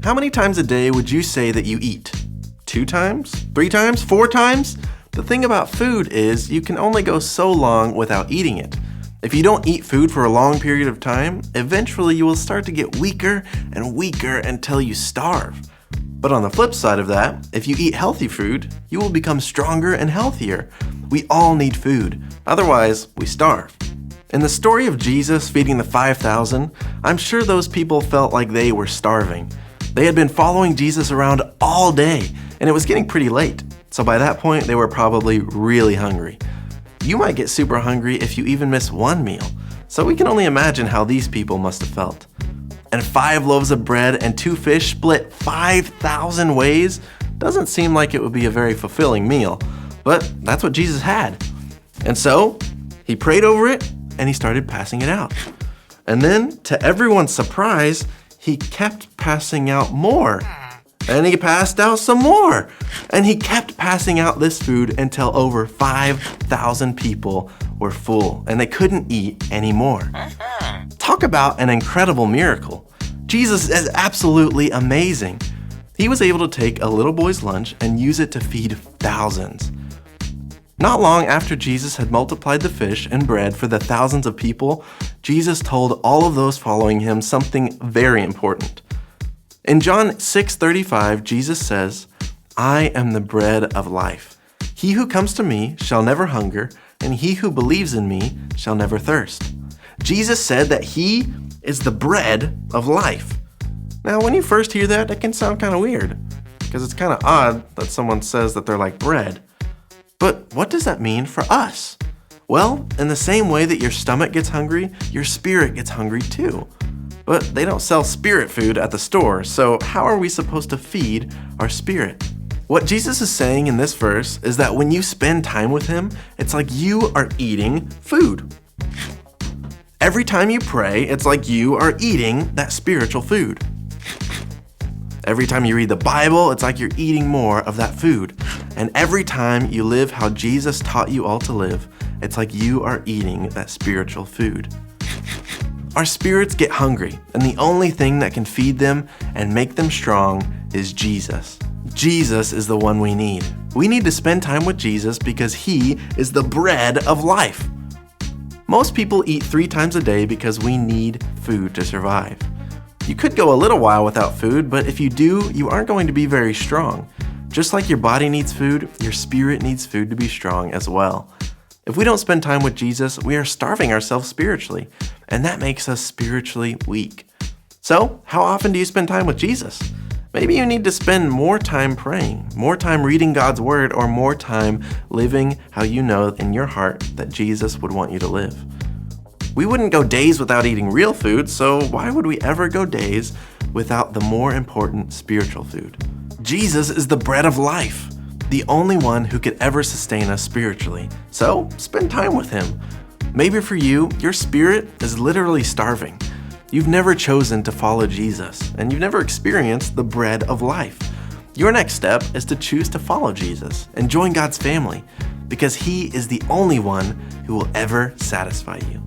How many times a day would you say that you eat? 2 times? 3 times? 4 times? The thing about food is you can only go so long without eating it. If you don't eat food for a long period of time, eventually you will start to get weaker and weaker until you starve. But on the flip side of that, if you eat healthy food, you will become stronger and healthier. We all need food, otherwise we starve. In the story of Jesus feeding the 5,000, I'm sure those people felt like they were starving. They had been following Jesus around all day, and it was getting pretty late. So by that point, they were probably really hungry. You might get super hungry if you even miss one meal, so we can only imagine how these people must have felt. And 5 loaves of bread and 2 fish split 5,000 ways doesn't seem like it would be a very fulfilling meal, but that's what Jesus had. And so, he prayed over it, and he started passing it out. And then, to everyone's surprise, he kept passing out more. And he passed out some more. And he kept passing out this food until over 5,000 people were full and they couldn't eat anymore. Talk about an incredible miracle. Jesus is absolutely amazing. He was able to take a little boy's lunch and use it to feed thousands. Not long after Jesus had multiplied the fish and bread for the thousands of people, Jesus told all of those following him something very important. In John 6:35, Jesus says, "I am the bread of life. He who comes to me shall never hunger, and he who believes in me shall never thirst." Jesus said that he is the bread of life. Now, when you first hear that, it can sound kind of weird, because it's kind of odd that someone says that they're like bread. But what does that mean for us? Well, in the same way that your stomach gets hungry, your spirit gets hungry too. But they don't sell spirit food at the store, so how are we supposed to feed our spirit? What Jesus is saying in this verse is that when you spend time with him, it's like you are eating food. Every time you pray, it's like you are eating that spiritual food. Every time you read the Bible, it's like you're eating more of that food. And every time you live how Jesus taught you all to live, it's like you are eating that spiritual food. Our spirits get hungry, and the only thing that can feed them and make them strong is Jesus. Jesus is the one we need. We need to spend time with Jesus because he is the bread of life. Most people eat 3 times a day because we need food to survive. You could go a little while without food, but if you do, you aren't going to be very strong. Just like your body needs food, your spirit needs food to be strong as well. If we don't spend time with Jesus, we are starving ourselves spiritually, and that makes us spiritually weak. So, how often do you spend time with Jesus? Maybe you need to spend more time praying, more time reading God's word, or more time living how you know in your heart that Jesus would want you to live. We wouldn't go days without eating real food, so why would we ever go days without the more important spiritual food? Jesus is the bread of life, the only one who could ever sustain us spiritually. So, spend time with him. Maybe for you, your spirit is literally starving. You've never chosen to follow Jesus, and you've never experienced the bread of life. Your next step is to choose to follow Jesus and join God's family, because he is the only one who will ever satisfy you.